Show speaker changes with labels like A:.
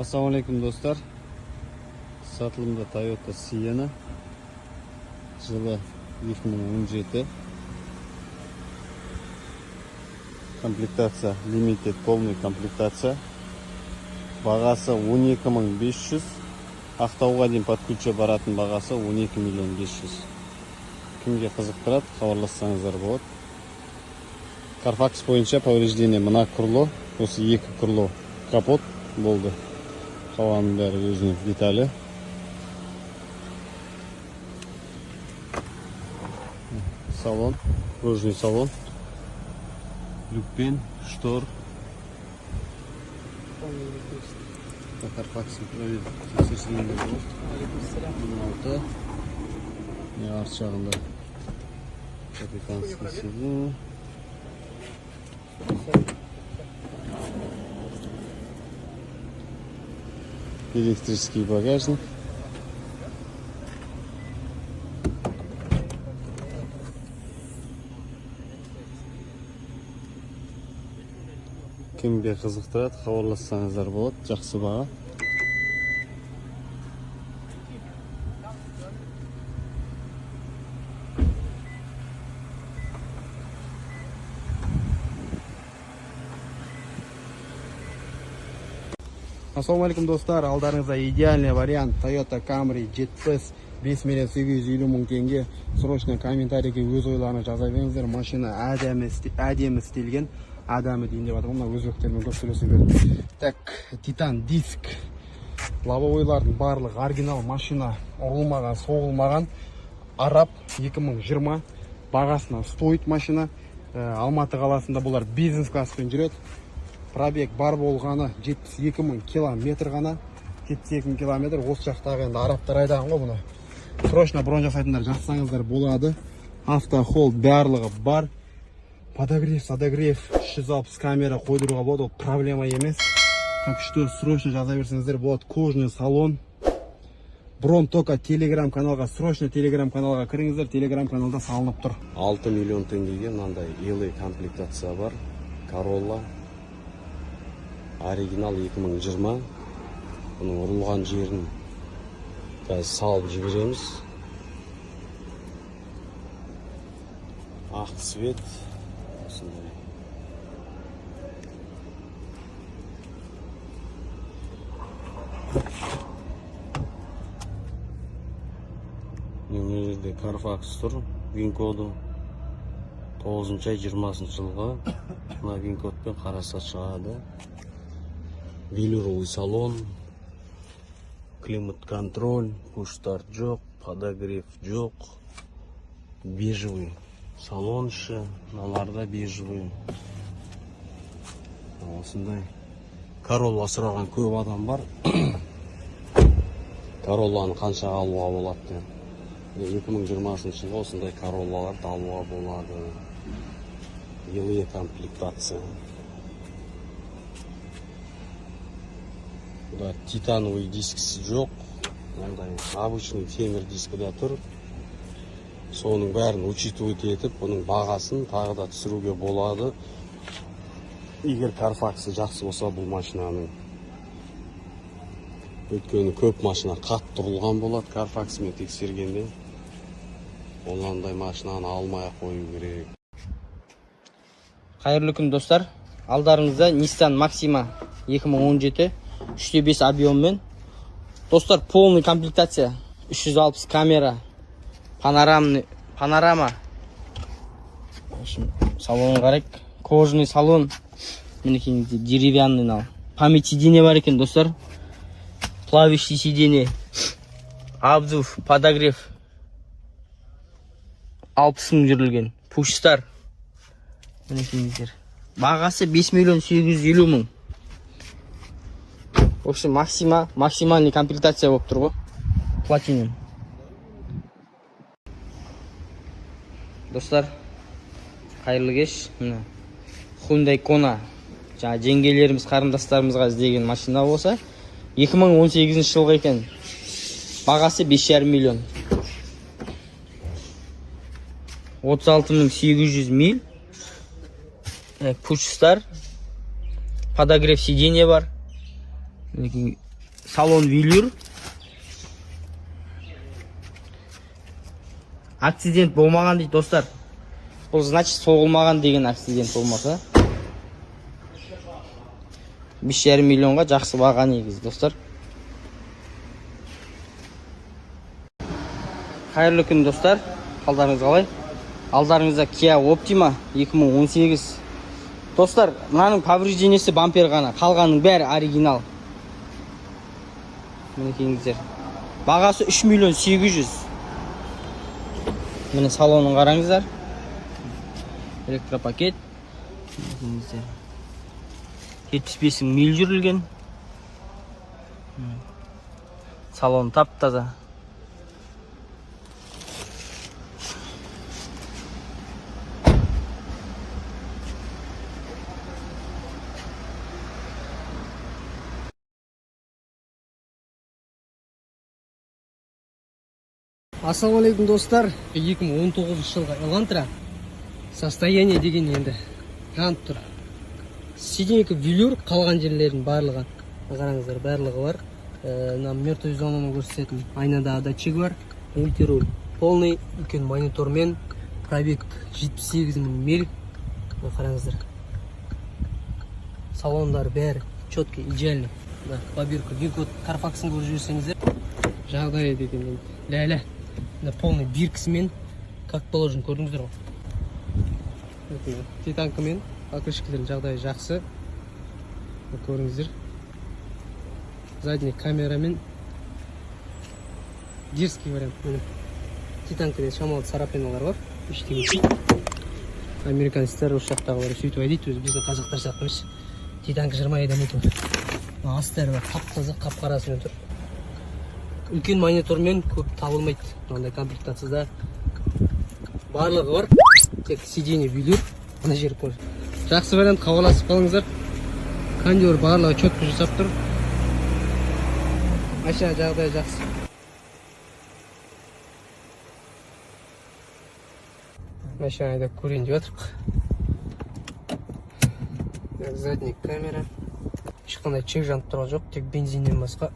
A: Ассалаумалейкум достар. Сатылымда Toyota Sienna. Жылы 2017. Комплектация Limited, полный комплектация. Бағасы 12500. Ақтауға дейін подключа баратын бағасы 12 500 000. Кімге қызықтырады, хабарлассаңыздар болады. Carfax бойынша повреждение мына крыло, осы екі крыло капот болды. Қалғанның бәрі өзінің деталі. Салон, кожаный салон. Люкпен, штор. Carfax тексерсеңіздер болады. Арт жағында капитанский сиденье. Электрический багажник. Кімге қызықтырады, хабарлассаңыздар болады, жақсы баға.
B: Ассалаумалейкум достар, алдарыңызда идеальный вариант Toyota Camry Jet-Pass 5 850 000 теңге. Срочно комментарийге өз ойларыңызды жаза беріңіздер. Машина әдемі істелген, әдемі дейін деп атамын, өзбектермен көп сөйлесе берді. Так, Titan диск, лобовойлардың барлығы оригинал, машина ұрылмаған, соғылмаған. Араб 2020, бағасына стоит машина. Алматы қаласында бұлар бизнес класспен жүреді. Пробег бар болғаны 72 000 километр ғана. 72 000 километр. Осы жақтағы енді арабтар айдаған ғой бұны. Срочно бронь жасайтындар жасаңыздар болады. Автохолд барлығы бар. Подогрев, садогрев, 360 камера қойдыруға болады, ол проблема емес. Так что срочно жаза берсеңіздер болады. Кожаный салон. Бронь только телеграм каналға, срочно телеграм каналға кіріңіздер, телеграм каналда салынып тұр.
A: 6 миллион теңгеге мынандай елі комплектация бар. Corolla оригинал 2020. Бұның ұрылған жерін қазір салып жібереміз. Ақ цвет. Осындай. Өнерде Carfax тұр. Вин-коду 9 ай 20 жылға. Мына вин-кодпен қараса шығады. Велюровый салон. Климат-контроль. Пуш-старт жоқ. Подогрев жоқ. Бежевый салон іші. Мыналарда бежевый. Осындай. Corolla сұраған көп адам бар. Corollаны қаншаға алуға болады. 2020 жылға осындай Corollаларды алуға болады. Елі комплектация. Бұда титановый дискісі жоқ. Обычный темір дискіде тұр. Соның бәрін учитывать етіп, бұның бағасын тағы да түсіруге болады. Егер Carfax'ы жақсы болса бұл машинаның. Өйткені көп машина қатты ұрылған болады Carfax'мен тексергенде. Ондай машинаны алмай қою керек.
C: Қайырлы күн достар. Алдарыңызда Nissan Maxima 2017 3.5 объеммен. Достар, полный комплектация. 360 камера. Панорама. Салон қарайық. Кожаный салон. Мінекейіңізде деревянный. Память сиденье бар екен достар. Плавающий сиденье. Обдув, подогрев. 60 000 жүрілген. Пуш-старт. Мінекейіңіздер. Бағасы 5 850 000. В общем, максимальный комплектация болып тұр ғой. Платинум. Достар, қайырлы кеш. Hyundai Kona. Жаңа жеңгелеріміз, қарындастарымызға іздеген машина болса, 2018 жылғы екен. Бағасы 5,5 миллион. 36 800 миль. Push-start. Подогрев сиденье бар. салон велюр. Акцидент болмаған дейді достар. Бұл значит соғылмаған деген акцидент болмаса. 5,5 миллионға жақсы баға негізі достар. Қайырлы күн достар. Қалдарыңыз қалай? Алдарыңызда Kia Optima 2018. Достар, мынаның повреждениесі бампер ғана, қалғанның бәрі оригинал. Мінекеңіздер. Бағасы 3 миллион 800. Міне салонын қараңыздар. Электропакет. 75 мил жүрілген. Салон тап-таза.
D: Ассалаумалейкум достар. 2019 жылғы Элантра состояние деген енді жанып тұр. Сиденькі велюр, қалған жерлердің барлығы. Қараңыздар, барлығы бар. Мертвый зонаны көрсететін айнада датчик бар. Мультируль полный, үлкен монитормен, пробег 78 миль. Қараңыздар. Салондар бәрі четкий, идеальный. Пробирка, винкод, карфаксын көріп жүрсеңіздер. Жағдайы деген ләлә. Полный биркісімен, как положен, көрдіңіздер ғой. Титанкымен, покрышкілердің жағдайы жақсы. Көрдіңіздер. Задний камерамен. Дерзкий вариант. Титанкіде шамалы царапиналар бар. Ештеңе. Американецтер осы жақтағылар сөйтіп айтады, өзі біздің қазақтар сияқты емес. Титанкі 20 айдан өтіп. Астары бар, қап-таза, қап-қарасымен тұр. Үлкен монитормен көп табылмайды. Мынандай комплектацияда барлығы бар. Тек сиденье велюр. Мына жер көр. Жақсы вариант, хабарласып қалыңыздар. Кондер барлығы четко жасап тұр. Машина жағдайы жақсы. Машинада көрейін деп жатырмық. Задний камера. Ешқандай чек жанып тұрған жоқ, тек бензиннен басқа.